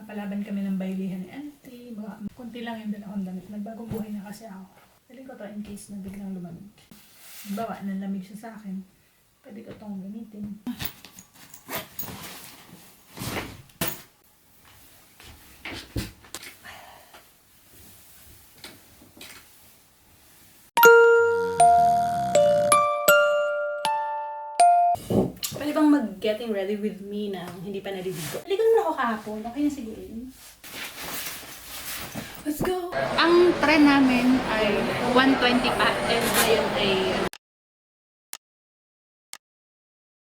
Napalaban kami ng baylihan ni auntie. Kunti lang yung dalawang damit. Nagbagong buhay na kasi ako. Pwede ko to in case na biglang lumamig. Bawa, nanlamig siya sa akin. Pwede ko itong gamitin. Pwede bang mag-getting ready with me na hindi pa naliligo? Naligo naman ako kahapon. Okay na siguro yun. Let's go! Ang tren namin ay 120 pa. And ngayon ay...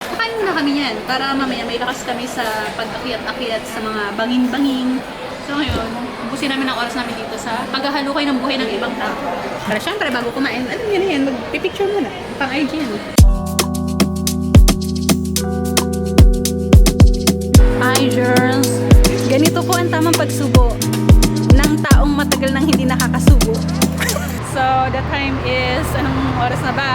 Kakain muna kami yan para mamaya may lakas kami sa pag-akyat-akyat sa mga bangin-bangin. So ngayon, ubusin namin ang oras namin dito sa paghahalukay ng buhay ng ibang tao. Pero syempre, bago kumain, ano yan, magpipicture muna. Pang IG yan. Hi, girls! Ganito po ang tamang pagsubo ng taong matagal nang hindi nakakasubo. So, the time is, anong oras na ba?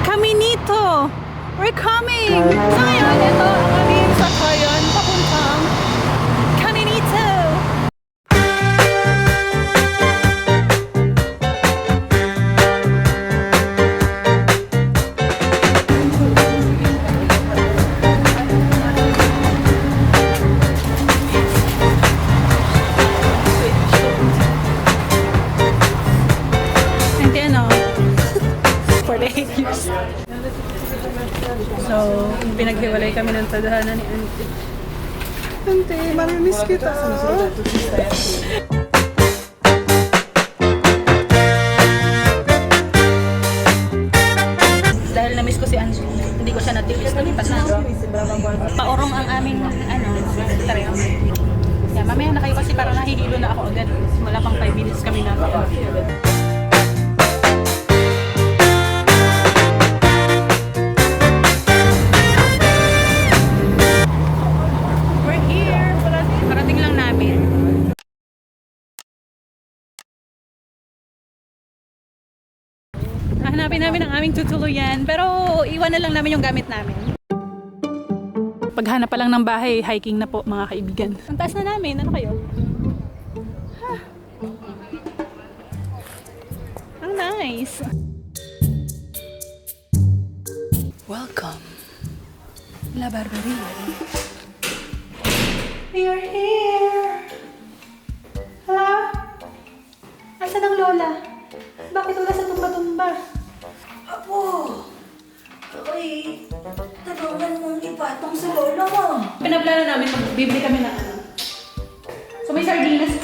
Caminito! We're coming! So ngayon, ito ang aming sakayan papuntang Caminito! For the 8 years. So, pinaghiwalay kami ng tadhana ni Auntie. Auntie, mamimiss kita. Dahil na-miss ko si Auntie, hindi ko siya natiwis. Nalipat na. Paorong ang aming, tarayo. Yeah, mamaya na kayo kasi parang nahihilo na ako agad. Wala pang 5 minutes kami na. Hanapin namin ang aming tutuluyan, pero iwan na lang namin yung gamit namin. Paghanap pa lang ng bahay, hiking na po mga kaibigan. Ang taas na namin, ano kayo? Ang nice! Welcome, La Barberia. We are here! Hello? Asan ang lola? Bakit wala sa tumba-tumba? Apo, ako'y tulungan mong ipatong sa lolo mo. Pinaplano namin, magbibili kami ng ano. So may sardinas.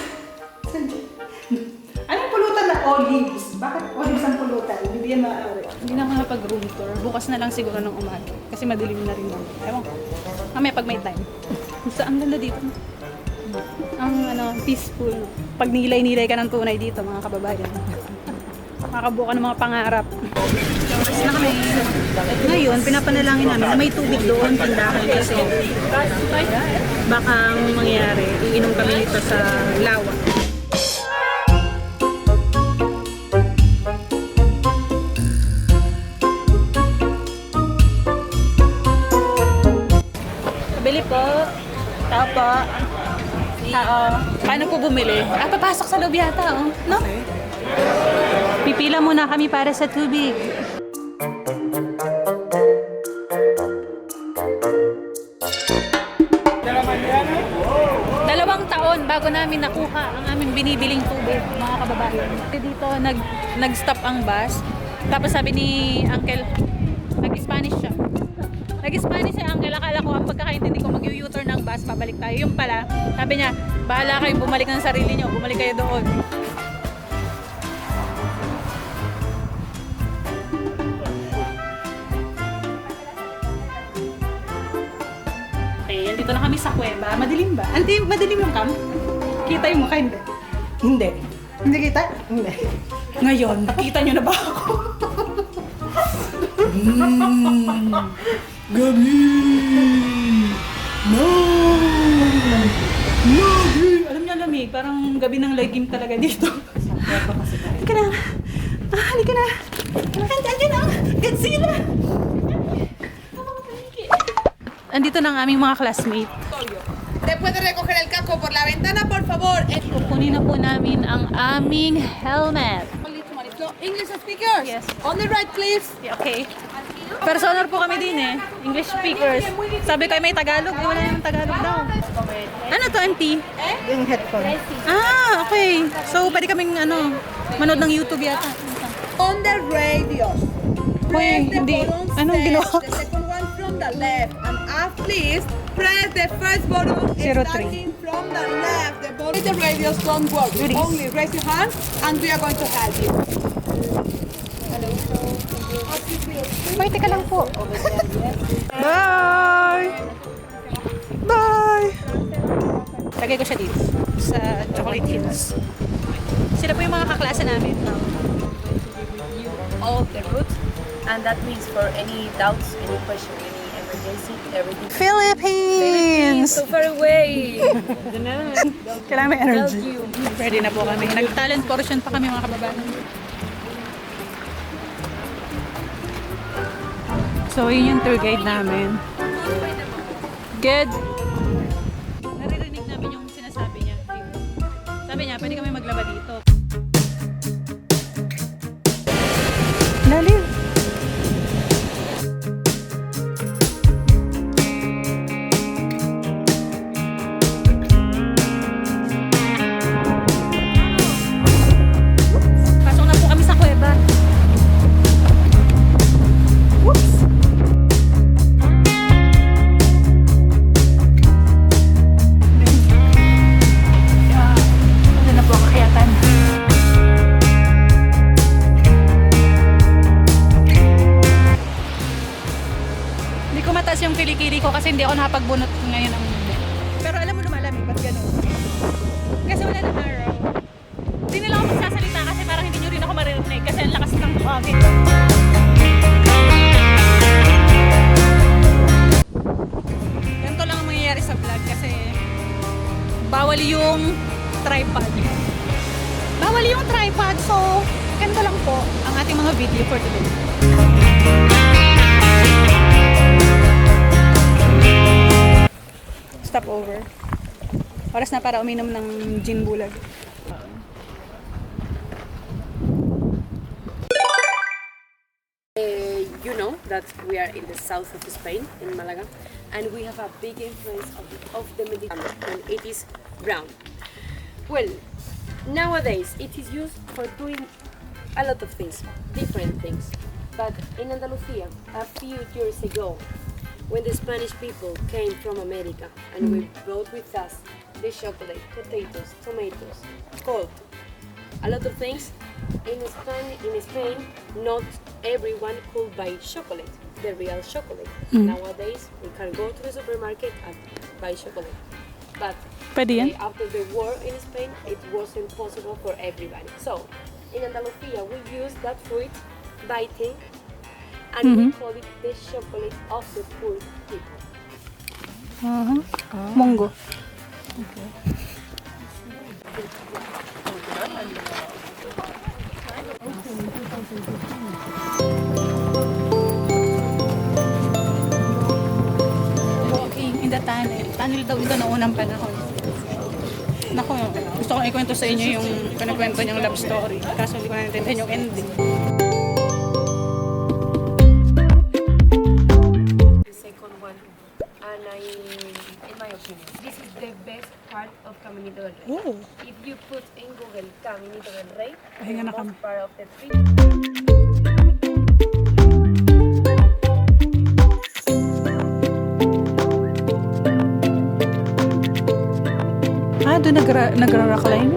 Anong pulutan na olives? Bakit olives ang pulutan? Hindi yan maaari. Hindi na ako napag-room tour. Bukas na lang siguro ng umaga. Kasi madilim na rin lang. Ewan ko. Mamaya pag may time. Basta ang ganda dito. Ang peaceful. Pag nilay-nilay ka ng tunay dito, mga kababayan. Makabuo ka ng mga pangarap. Kasi na kami. Ngayon, pinapanalangin namin na may tubig doon, tindahan kasi baka mangyari, iinom kami nito sa lawa. Bili po. Tao po. Tao. Paano po bumili? Papasok sa loob yata, oh. No? Pipila muna kami para sa tubig. Dalawang taon bago namin nakuha ang aming binibiling tubig, mga kababayan. Dito nag-stop ang bus. Tapos sabi ni Uncle, nag-Spanish siya. Nag-Spanish si Uncle, akala ko ang pagkakaintindi ko mag-u-turn ng bus, pabalik tayo. Yung pala, sabi niya, bahala kayong bumalik ng sarili niyo, bumalik kayo doon. Dito na kami sa kuweba. Madilim ba? Auntie, madilim yung cam? Kita yung mukha, hindi? Hindi. Hindi kita? Hindi. Ngayon, nakita nyo na ba ako? Gabi! No! Gabi! Alam niyo, lamig. Parang gabi ng lagim talaga dito. Halika na. Halika na. Andiyan na. Godzilla! andito na ang aming mga classmate. ¿Te puede recoger el casco por la ventana, por favor? Kukunin na po namin ang aming helmet. English speakers. Yes. On the right, please. Yeah, okay. Personal po kami din eh. English speakers. Sabi ko may Tagalog. Eh, wala yung Tagalog daw. Ano to, auntie? Yung headphone. Ah, okay. So, pwede kaming manood ng YouTube yata. On the radio. Hoy, Press the hindi. button Anong set. ginawa? The second one from the left. And up, please. Press the first button 03. starting from the left. The button the radios don't work. Do this. Only raise your hand and we are going to help you. Hoy, teka lang po. Bye! Bye! Lagay ko siya dito. Sa Chocolate Hills. Sila po yung mga kaklase namin. All of the routes, and that means for any doubts, any question, any emergency, everything. Philippines! So far away. Kailangan may energy. Love you. Ready na po kami. Nag-talent portion pa kami mga kababayan. So, yun yung tour guide namin. Good. Naririnig namin yung sinasabi niya. Sabi niya, pwede kami maglaba dito. Lalim. Pasok na po kami sa kuweba. Whoops! Ano na po ang akyatan? Hindi ko mataas yung kilikili ko kasi hindi ako nakapagbunot ngayon ng mundo. Pero alam mo lumalamig, ba't ganun? Kasi wala nang araw. Hindi nila ako magsasalita kasi parang hindi nyo rin ako maririnig kasi ang lakas ng buhangin. Ganito lang ang mangyayari sa vlog kasi bawal yung tripod. Bawal yung tripod, so ganito lang po ang ating mga video for today. Stop over. Oras na para uminom ng gin bulag. You know that we are in the south of Spain, in Malaga, and we have a big influence of the Mediterranean, and it is brown. Well, nowadays it is used for doing a lot of things, different things. But in Andalusia, a few years ago, when the Spanish people came from America and we brought with us the chocolate, potatoes, tomatoes, cold, a lot of things. In Spain, not everyone could buy chocolate, the real chocolate. Nowadays, we can go to the supermarket and buy chocolate. But Pwede yan? after the war in Spain, it wasn't possible for everybody. So, in Andalusia, we use that fruit biting, and we call it the chocolate of the poor people. Munggo. Walking in the tunnel. Tunnel daw ito noong unang panahon. Naku, gusto kong ikwento sa inyo yung pinakwento niyang love story. Kaso hindi ko naintindihan yung ending. The second one, and in my opinion, this is the best part of Caminito del Rey. Oh. If you put in Google Caminito del Rey, Pahinga na the kami. most part of the trip. Ah, doon nagra-rockline?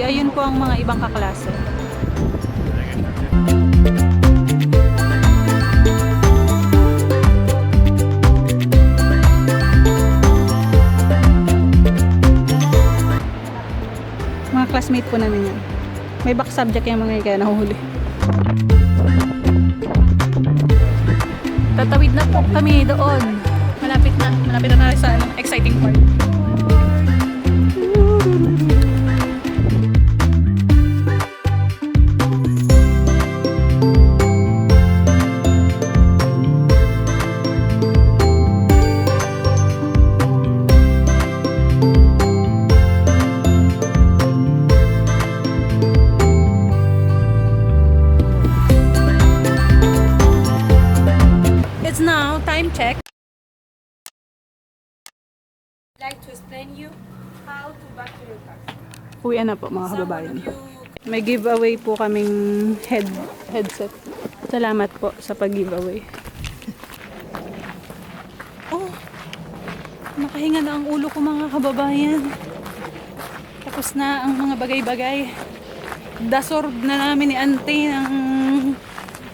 Ayun po ang mga ibang kaklase. Mga classmate po namin yan. May back subject yung mga kaya nahuhuli. Tatawid na po kami doon. Malapit na. Malapit na tayo sa exciting part. Uwian na po mga kababayan. May giveaway po kaming headset. Salamat po sa pag-giveaway. Oh, nakahinga na ang ulo ko mga kababayan. Tapos na ang mga bagay-bagay. Dasorb na namin ni Auntie ng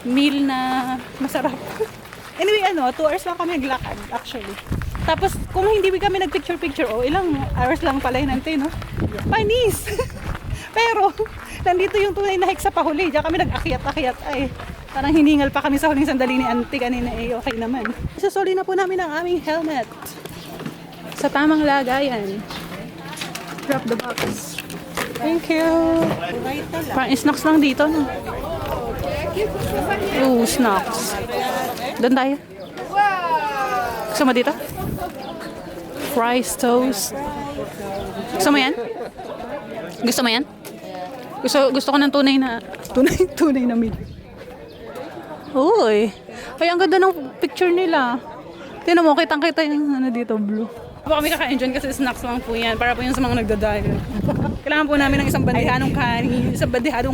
meal na masarap. Anyway, 2 hours lang kami naglakad actually. Tapos kung hindi kami nagpicture-picture, ilang hours lang pala yun Auntie, no? Panis! Pero, nandito yung tunay na hike sa pahuli. Diyan kami nag-akyat-akyat ay. Parang hiningal pa kami sa huling sandali ni Auntie kanina okay naman. Isasoli na po namin ang aming helmet. Sa tamang lagayan. Drop the box. Thank you. Parang snacks lang dito, no? Ooh, snacks. Doon tayo. Gusto mo dito? Fries, toast. Gusto mo yan? Gusto mo yan? Gusto ko ng tunay na meal. Uy. Ay, ang ganda ng picture nila. Tingnan mo, kitang-kita yung dito, blue. Ako kami kakain dyan kasi snacks lang po yan. Para po yung sa mga nagdadiet. Kailangan po namin ng isang bandihadong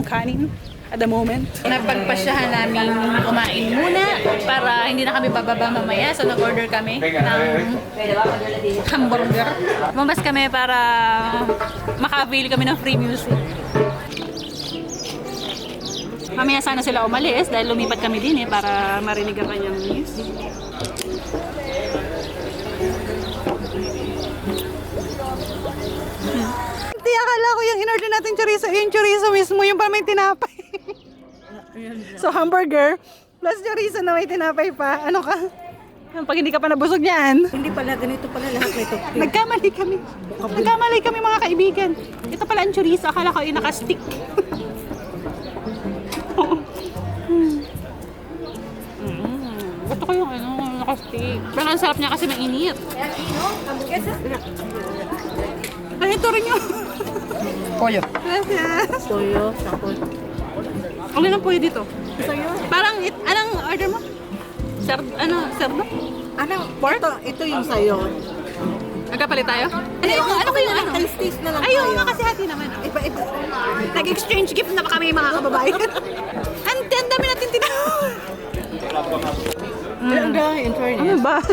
kanin at the moment. Napagpasyahan namin kumain muna para hindi na kami bababa mamaya. So nag-order kami ng hamburger. Lumabas kami para maka-avail kami ng free music. Mamaya sana sila umalis dahil lumipat kami din para marinig ang kanyang music. Hindi, akala ko yung in-order natin chorizo. Yung chorizo mismo, yung pa may tinapay. So, hamburger plus chorizo na may tinapay pa. Ano ka? Pag hindi ka pa nabusog yan. Hindi pala, ganito pala lahat nito. Nagkamali kami mga kaibigan. Ito pala ang chorizo. Akala ko yung naka-stick. Gusto ko yung naka-stick. Pero ang sarap niya kasi mainit. Ay, ito rin yun. Pollo. Gracias. Pollo, sakot. Alin ang pollo dito? Sa'yo. Parang, anong order mo? Serbo? Anong, pork? Ito yung sa'yo. Nagkapalit tayo? Ano ko yung ano? Taste na lang Ayun tayo. nga kasi hati naman. Iba. Nag-exchange gift na ba kami mga kababayan? Ang dami natin tinawag. Ang dami, in fairness. Ano ba?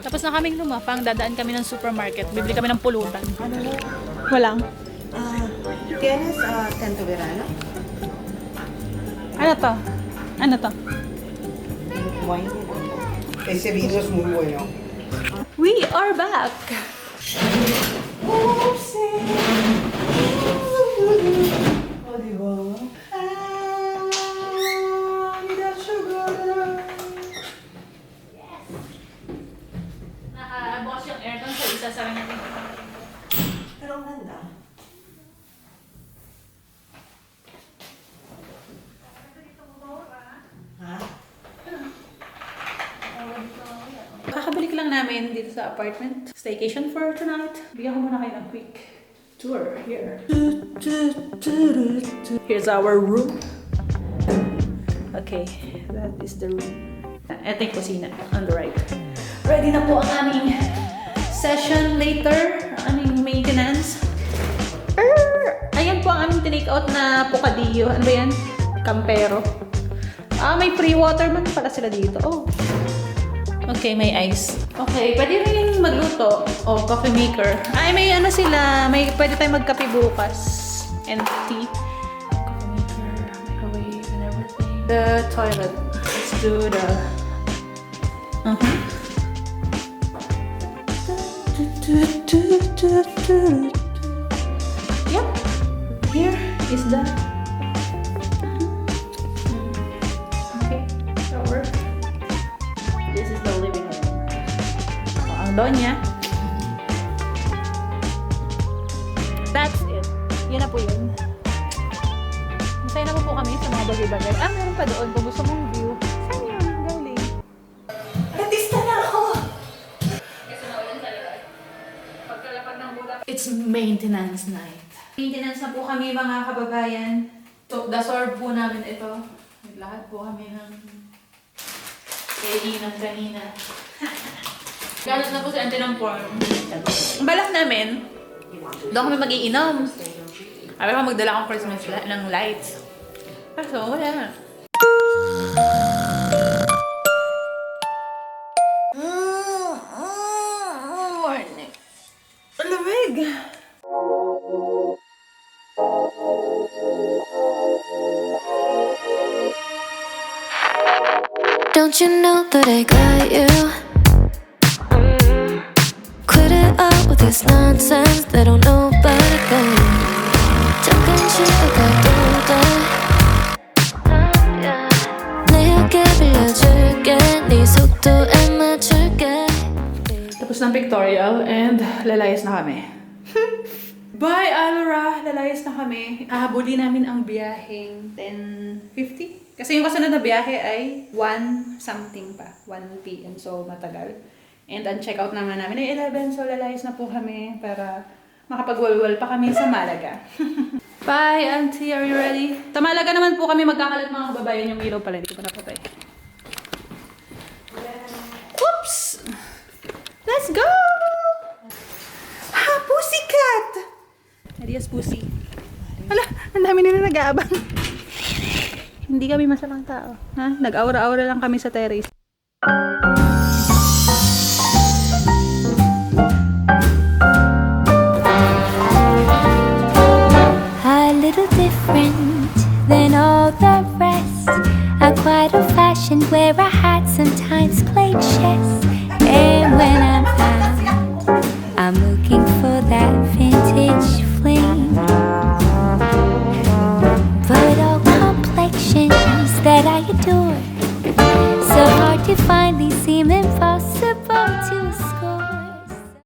Tapos na kaming lumapang, dadaan kami ng supermarket. Bibili kami ng pulutan. Walang. ¿Tienes tanto verano? Ano to? Ano to? Wine. Ese vino es muy bueno. We are back! Oh, diba? Nakabukas yung aircon so isasara natin. Pero ang ganda. Ha? Kakabalik lang namin dito sa apartment. Staycation for tonight. Bigyan ko muna kayo ng quick tour here. Here's our room. Okay, that is the room. Ito yung kusina on the right. Ready na po ang aming session later. Ang aming maintenance. Ayan po ang aming tinake out na pocadillo. Ano ba yan? Campero. May pre-water man pala sila dito. Oh. Okay, may ice. Okay, pwede rin magluto. Coffee maker. May sila. Pwede tayong magkape bukas. And tea. Coffee maker, microwave, and everything. The toilet. Let's do the... Yep. Here is the... Okay, shower. This is the living room. Ang donya. That's it. Yun na po yun. Masaya na po kami sa mga bagay-bagay. Meron pa doon kung gusto mong view. Saan yun? Galing. Natista na ako! It's maintenance night. Maintenance na po kami mga kababayan. Dasorb po namin ito. Lahat po kami ng kainan kanina. Galit na po si Auntie ng form. Ang balak namin, doon kami mag-iinom. Sabi ko magdala akong Christmas ng lights. Kaso, wala. Morning. Alamig. Don't you know that I got you? Quit it up with this nonsense. They don't know better than you. 잠깐씩 가둬둬. 내게 빌려줄게. 네 속도에 맞출게. Tapos ng pictorial and lalayas na kami. Bye, Alora! Lalayas na kami. Ahabulin namin ang biyaheng 10:50. Kasi yung kasunod na biyahe ay 1 something pa. 1 p.m. So, matagal. And ang check-out naman namin ay 11. So, lalayas na po kami para makapagwalwal pa kami sa Malaga. Bye, Auntie! Are you ready? Sa Malaga naman po kami magkakalat mga kababayan. Yung ilaw pala. Hindi ko napatay. Whoops! Let's go! Ha! Pussycat! Adios, Pussy. Hala! Ang dami nila nag-aabang. Hindi kami masamang tao. Ha? Nag-aura-aura lang kami sa terrace. A little different than all the rest. I'm quite old-fashioned, wear a hat, sometimes play chess. And when I'm out, I'm looking for that vintage fling. But all complexions that I adore, so hard to find, these seem impossible to score.